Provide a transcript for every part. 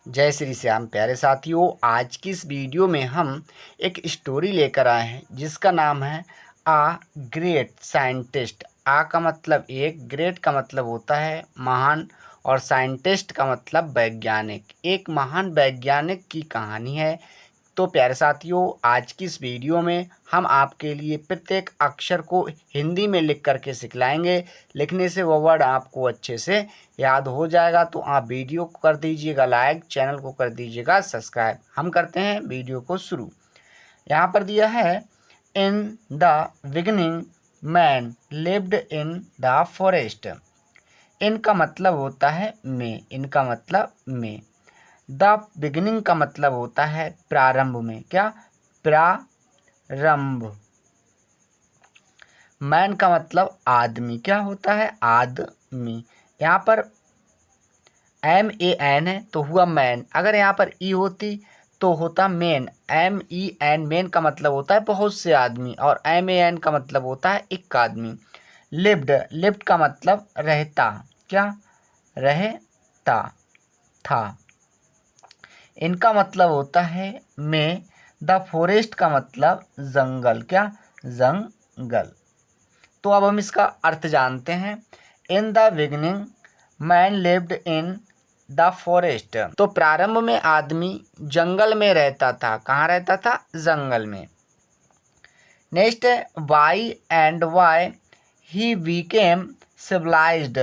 जय श्री श्याम प्यारे साथियों। आज की इस वीडियो में हम एक स्टोरी लेकर आए हैं जिसका नाम है आ ग्रेट साइंटिस्ट। आ का मतलब एक, ग्रेट का मतलब होता है महान और साइंटिस्ट का मतलब वैज्ञानिक। एक महान वैज्ञानिक की कहानी है। तो प्यारे साथियों, आज की इस वीडियो में हम आपके लिए प्रत्येक अक्षर को हिंदी में लिख करके सिखलाएंगे। लिखने से वो वर्ड आपको अच्छे से याद हो जाएगा। तो आप वीडियो को कर दीजिएगा लाइक, चैनल को कर दीजिएगा सब्सक्राइब। हम करते हैं वीडियो को शुरू। यहाँ पर दिया है, in the beginning man lived in the forest. इनका मतलब होता है में, इनका मतलब में। द बिगिनिंग का मतलब होता है प्रारंभ में, क्या प्रारंभ। मैन का मतलब आदमी, क्या होता है आदमी। यहाँ पर MAN है तो हुआ मैन। अगर यहाँ पर ई होती तो होता मेन। MEN, मेन का मतलब होता है बहुत से आदमी, और MAN का मतलब होता है एक आदमी। लिव्ड, लिव्ड का मतलब रहता, क्या रहता था। इनका मतलब होता है में। द फॉरेस्ट का मतलब जंगल, क्या जंगल। तो अब हम इसका अर्थ जानते हैं। In the beginning man lived in the forest. तो प्रारंभ में आदमी जंगल में रहता था। कहाँ रहता था? जंगल में। नेक्स्ट है why and why he became civilized.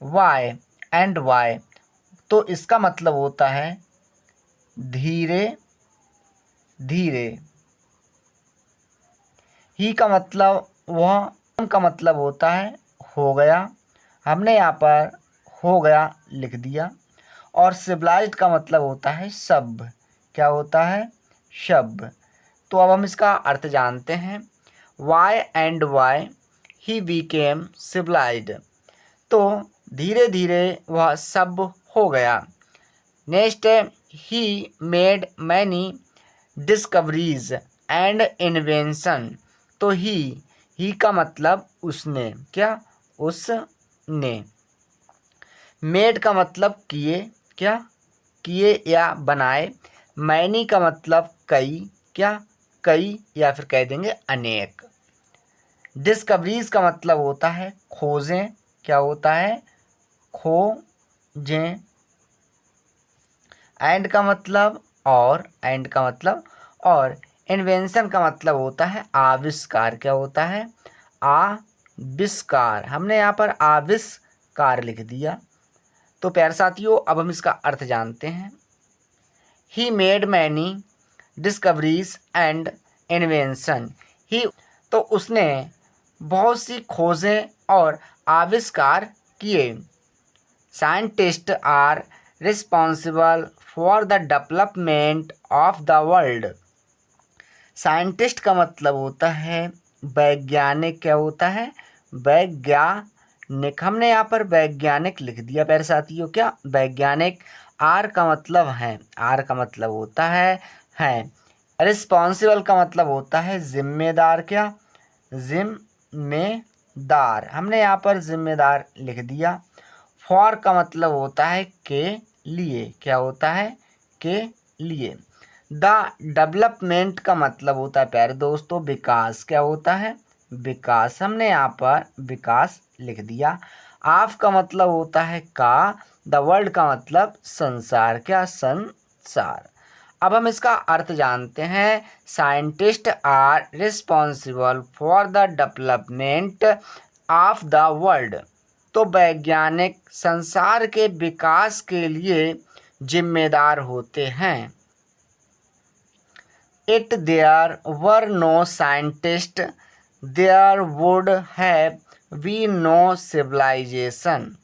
Why and why, तो इसका मतलब होता है धीरे धीरे। ही का मतलब वह, का मतलब होता है हो गया। हमने यहाँ पर हो गया लिख दिया। और सिविलाइज्ड का मतलब होता है सभ्य, क्या होता है सभ्य। तो अब हम इसका अर्थ जानते हैं। Why and why he became civilized, तो धीरे धीरे वह सभ्य हो गया। नेक्स्ट है he made many discoveries and invention. तो ही का मतलब उसने, क्या उसने। मेड का मतलब किए, क्या किए या बनाए। मैनी का मतलब कई, क्या कई, या फिर कह देंगे अनेक। डिस्कवरीज का मतलब होता है खोजें, क्या होता है खोजें। एंड का मतलब और, एंड का मतलब और। इन्वेंशन का मतलब होता है आविष्कार, क्या होता है आविष्कार। हमने यहाँ पर आविष्कार लिख दिया। तो प्यारे साथियों, अब हम इसका अर्थ जानते हैं। He made many discoveries and invention. He, तो उसने बहुत सी खोजें और आविष्कार किए। Scientist are responsible for the development of the world. Scientist का मतलब होता है वैज्ञानिक, क्या होता है वैज्ञानिक। हमने यहाँ पर वैज्ञानिक लिख दिया प्यारे साथियों, क्या वैज्ञानिक। आर का मतलब है, आर का मतलब होता है। रिस्पॉन्सिबल का मतलब होता है जिम्मेदार, क्या जिम्मेदार। हमने यहाँ पर जिम्मेदार लिख दिया। फॉर का मतलब होता है के लिए, क्या होता है के लिए। द डेवलपमेंट का मतलब होता है प्यारे दोस्तों विकास, क्या होता है विकास। हमने यहाँ पर विकास लिख दिया। ऑफ का मतलब होता है का। द वर्ल्ड का मतलब संसार, क्या संसार। अब हम इसका अर्थ जानते हैं। Scientist are responsible for the development of the world. तो वैज्ञानिक संसार के विकास के लिए जिम्मेदार होते हैं। It there were no scientist there would have be no civilization.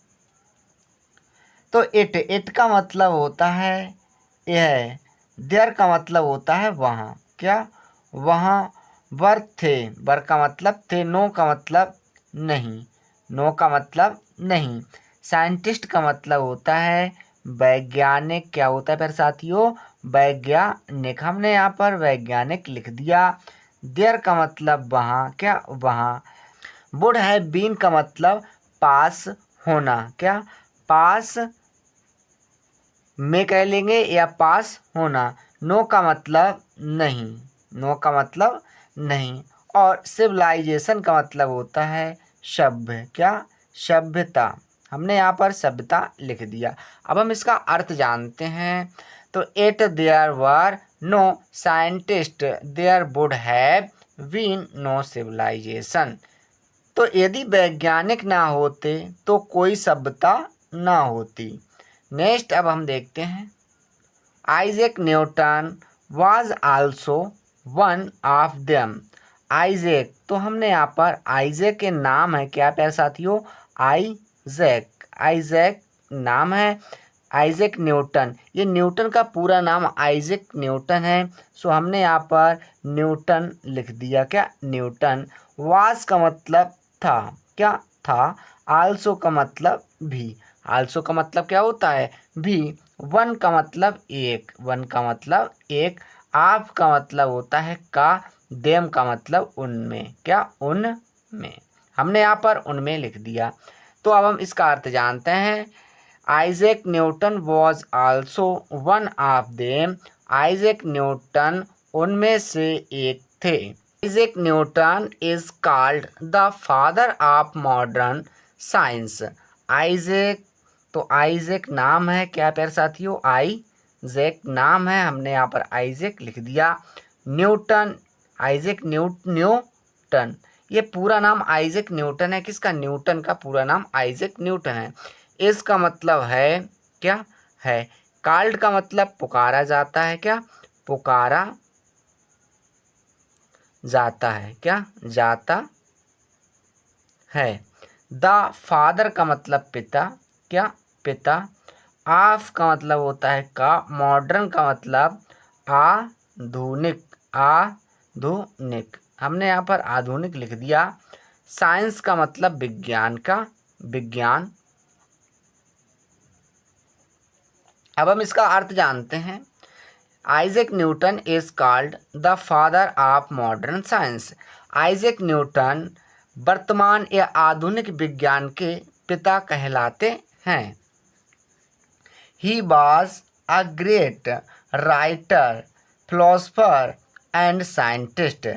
तो इट का मतलब होता है यह। देयर का मतलब होता है वहाँ, क्या वहाँ। वर थे, वर का मतलब थे। नो का मतलब नहीं, नो का मतलब नहीं। साइंटिस्ट का मतलब होता है वैज्ञानिक, क्या होता है फिर साथियों वैज्ञानिक। हमने यहाँ पर वैज्ञानिक लिख दिया। देयर का मतलब वहाँ, क्या वहाँ। वुड हैव बीन का मतलब पास होना, क्या पास में कह लेंगे या पास होना। नो का मतलब नहीं, नो का मतलब नहीं। और सिविलाइजेशन का मतलब होता है सभ्य, क्या, सभ्यता। हमने यहाँ पर सभ्यता लिख दिया। अब हम इसका अर्थ जानते हैं। तो at there were no scientist there would have been no civilization. तो यदि वैज्ञानिक ना होते तो कोई सभ्यता ना होती। नेक्स्ट अब हम देखते हैं, Isaac Newton was also one of them. Isaac, तो हमने यहाँ पर आइजैक के नाम है क्या प्यारे साथियों, आइजैक, आइजैक नाम है। आइजैक न्यूटन, ये न्यूटन का पूरा नाम आइजैक न्यूटन है। सो हमने यहाँ पर न्यूटन लिख दिया, क्या, न्यूटन। वाज का मतलब था, क्या था। आल्सो का मतलब भी, आल्सो का मतलब क्या होता है, भी। वन का मतलब एक, वन का मतलब एक। आप का मतलब होता है का। देम का मतलब उनमें, क्या, उनमें। हमने यहाँ पर उनमें लिख दिया। तो अब हम इसका अर्थ जानते हैं। Isaac Newton was also one of them. Isaac Newton उनमें से एक थे। Isaac Newton is called the father of modern science. Isaac, तो आइजैक नाम है क्या प्यारे साथियों, आइजैक नाम है। हमने यहाँ पर आइजैक लिख दिया। न्यूटन, आइजैक न्यूटन, ये पूरा नाम आइजैक न्यूटन है। किसका, न्यूटन का पूरा नाम आइजैक न्यूटन है। इसका मतलब है, क्या है। कॉल्ड का मतलब पुकारा जाता है, क्या, पुकारा जाता है, क्या, जाता है। द फादर का मतलब पिता, क्या, पिता। ऑफ का मतलब होता है का। मॉडर्न का मतलब आधुनिक, आधुनिक। हमने यहाँ पर आधुनिक लिख दिया। साइंस का मतलब विज्ञान का, विज्ञान। अब हम इसका अर्थ जानते हैं। Isaac Newton is called the father of modern science. Isaac Newton वर्तमान या आधुनिक विज्ञान के पिता कहलाते हैं। He was a great writer, philosopher and scientist.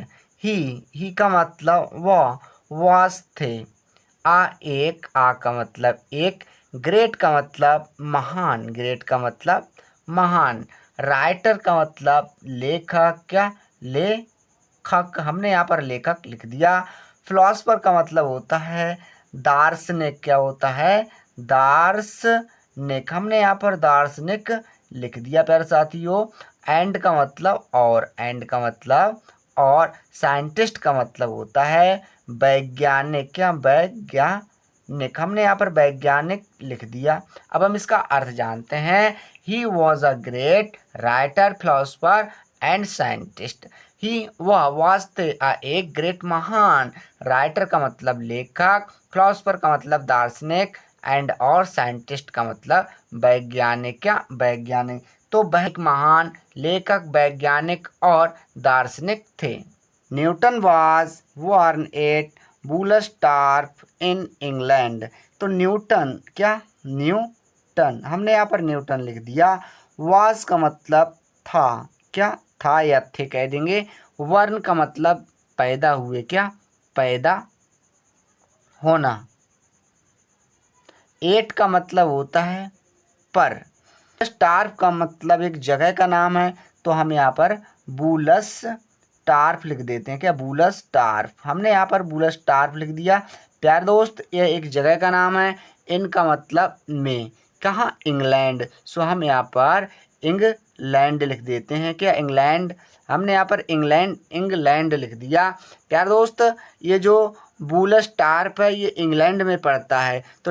He का मतलब वह, वॉज थे। एक, आ का मतलब एक। ग्रेट का मतलब महान, ग्रेट का मतलब महान। राइटर का मतलब लेखक, क्या, लेखक। हमने यहाँ पर लेखक लिख दिया। फिलोसफर का मतलब होता है दार्शनिक, क्या होता है, दार्शनिक। हमने यहाँ पर दार्शनिक लिख दिया प्यारे साथियों। एंड का मतलब और, एंड का मतलब और। साइंटिस्ट का मतलब होता है वैज्ञानिक, क्या, वैज्ञानिक। हमने यहाँ पर वैज्ञानिक लिख दिया। अब हम इसका अर्थ जानते हैं। He was a great writer, philosopher and scientist. He, वह, वॉज थे, एक ग्रेट महान। राइटर का मतलब लेखक, फिलोसफर का मतलब दार्शनिक, एंड और साइंटिस्ट का मतलब वैज्ञानिक, क्या, वैज्ञानिक। तो वह एक महान लेखक, वैज्ञानिक और दार्शनिक थे। Newton was born at Woolsthorpe in England. तो न्यूटन, क्या, न्यूटन। हमने यहाँ पर न्यूटन लिख दिया। वाज का मतलब था, क्या, था या थे कह देंगे। वर्न का मतलब पैदा हुए, क्या, पैदा होना। एट का मतलब होता है पर। स्टार्फ का मतलब एक जगह का नाम है, तो हम यहाँ पर बूलस टार्फ लिख देते हैं, क्या, बूलस टार्फ। हमने यहाँ पर बूलस टार्फ लिख दिया। प्यारे दोस्त, यह एक जगह का नाम है। इनका मतलब में, कहाँ, इंग्लैंड। सो हम यहाँ पर इंग्लैंड लिख देते हैं, क्या, इंग्लैंड। हमने यहाँ पर इंग्लैंड लिख दिया। प्यारे दोस्त, ये जो बूलस टार्फ है ये इंग्लैंड में पड़ता है। तो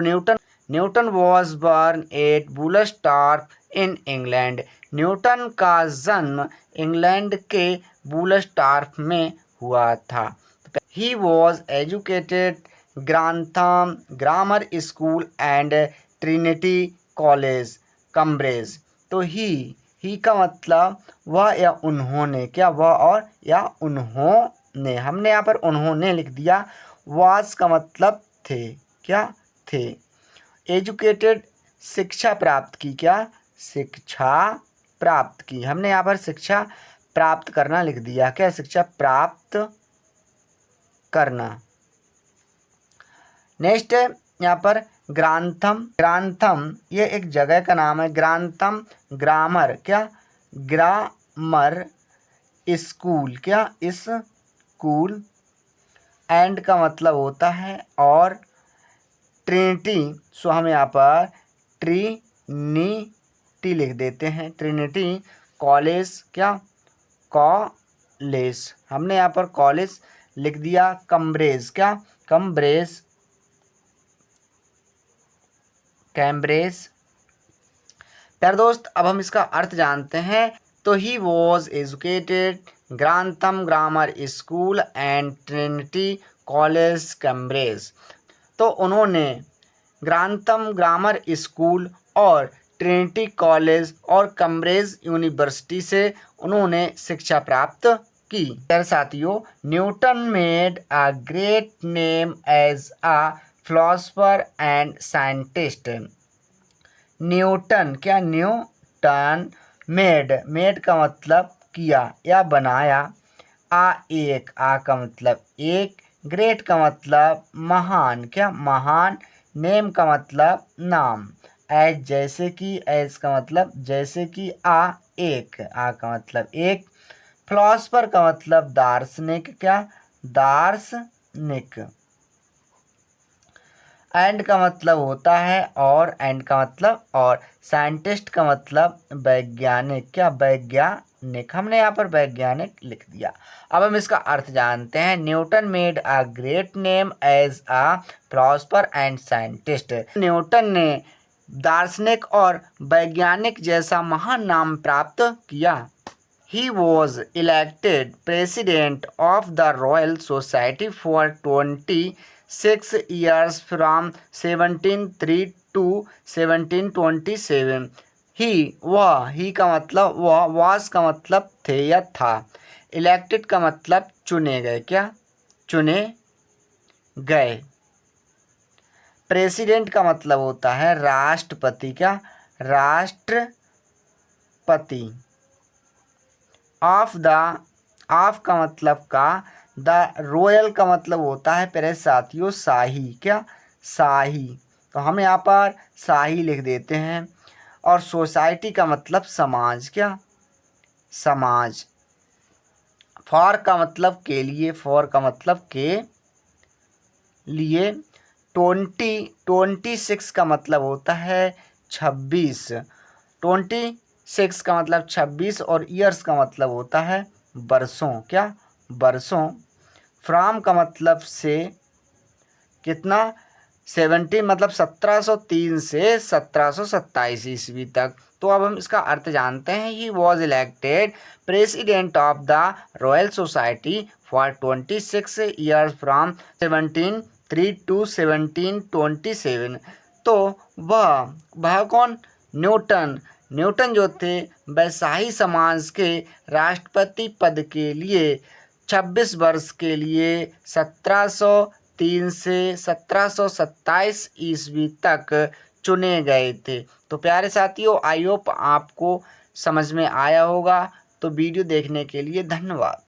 Newton was born at Woolsthorpe in England. Newton का जन्म इंग्लैंड के वुलस्टॉर्फ में हुआ था। He was educated Grantham grammar school and Trinity college, Cambridge. तो ही का मतलब वह या उन्होंने, क्या, वह और या उन्होंने। हमने यहाँ पर उन्होंने लिख दिया। वाज का मतलब थे, क्या, थे। एजुकेटेड, शिक्षा प्राप्त की, क्या, शिक्षा प्राप्त की। हमने यहाँ पर शिक्षा प्राप्त करना लिख दिया। क्या? शिक्षा प्राप्त करना। नेक्स्ट है यहाँ पर ग्रांथम। ग्रांथम ये एक जगह का नाम है। Grantham grammar. क्या? Grammar school. क्या? स्कूल। एंड का मतलब होता है और। ट्रिनिटी, सो हम यहाँ पर ट्रिनिटी लिख देते हैं। Trinity college. क्या? कॉलेज। हमने यहाँ पर कॉलेज लिख दिया। कैम्ब्रिज। क्या? कैम्ब्रिज। कैम्ब्रिज। प्यारे दोस्त, अब हम इसका अर्थ जानते हैं। तो he was educated Grantham grammar school and Trinity college Cambridge. तो उन्होंने ग्रांथम ग्रामर स्कूल और ट्रिनिटी कॉलेज और कैम्ब्रिज यूनिवर्सिटी से उन्होंने शिक्षा प्राप्त की। प्यारे साथियों, Newton made a great name as a philosopher and scientist. Newton. क्या? न्यूटन मेड का मतलब किया या बनाया। एक का मतलब एक। ग्रेट का मतलब महान। क्या? महान। नेम का मतलब नाम। एज जैसे कि। एज का मतलब जैसे कि। एक का मतलब एक। फिलोसोफर का मतलब दार्शनिक। क्या? दार्शनिक। एंड का मतलब होता है और। एंड का मतलब और। साइंटिस्ट का मतलब वैज्ञानिक। क्या? वैज्ञानिक। हमने यहाँ पर वैज्ञानिक लिख दिया। अब हम इसका अर्थ जानते हैं। Newton made a great name as a philosopher and scientist. Newton ने दार्शनिक और वैज्ञानिक जैसा महान नाम प्राप्त किया। He was elected president of the Royal Society for 26 years from 1703 to 1727. ही का मतलब वह, was का मतलब थे या था। इलेक्टेड का मतलब चुने गए। क्या? चुने गए। प्रेसिडेंट का मतलब होता है राष्ट्रपति। क्या? राष्ट्रपति। ऑफ का मतलब का। द रॉयल का मतलब होता है प्यारे साथियों शाही। क्या? शाही। तो हम यहाँ पर शाही लिख देते हैं। और सोसाइटी का मतलब समाज। क्या? समाज। फॉर का मतलब के लिए। फॉर का मतलब के लिए। 26 का मतलब होता है 26। 26 का मतलब 26 और ईयर्स का मतलब होता है वर्षों। क्या? वर्षों। फ्रॉम का मतलब से। कितना? 17 मतलब 1703 से 1727 ईस्वी तक। तो अब हम इसका अर्थ जानते हैं। He was elected president of the Royal Society for 26 years from 1703 to 1727। तो वह कौन? न्यूटन। न्यूटन जो थे वह शाही समाज के राष्ट्रपति पद के लिए 26 वर्ष के लिए 1703 से 1727 ईस्वी तक चुने गए थे। तो प्यारे साथियों, आई होप आपको समझ में आया होगा। तो वीडियो देखने के लिए धन्यवाद।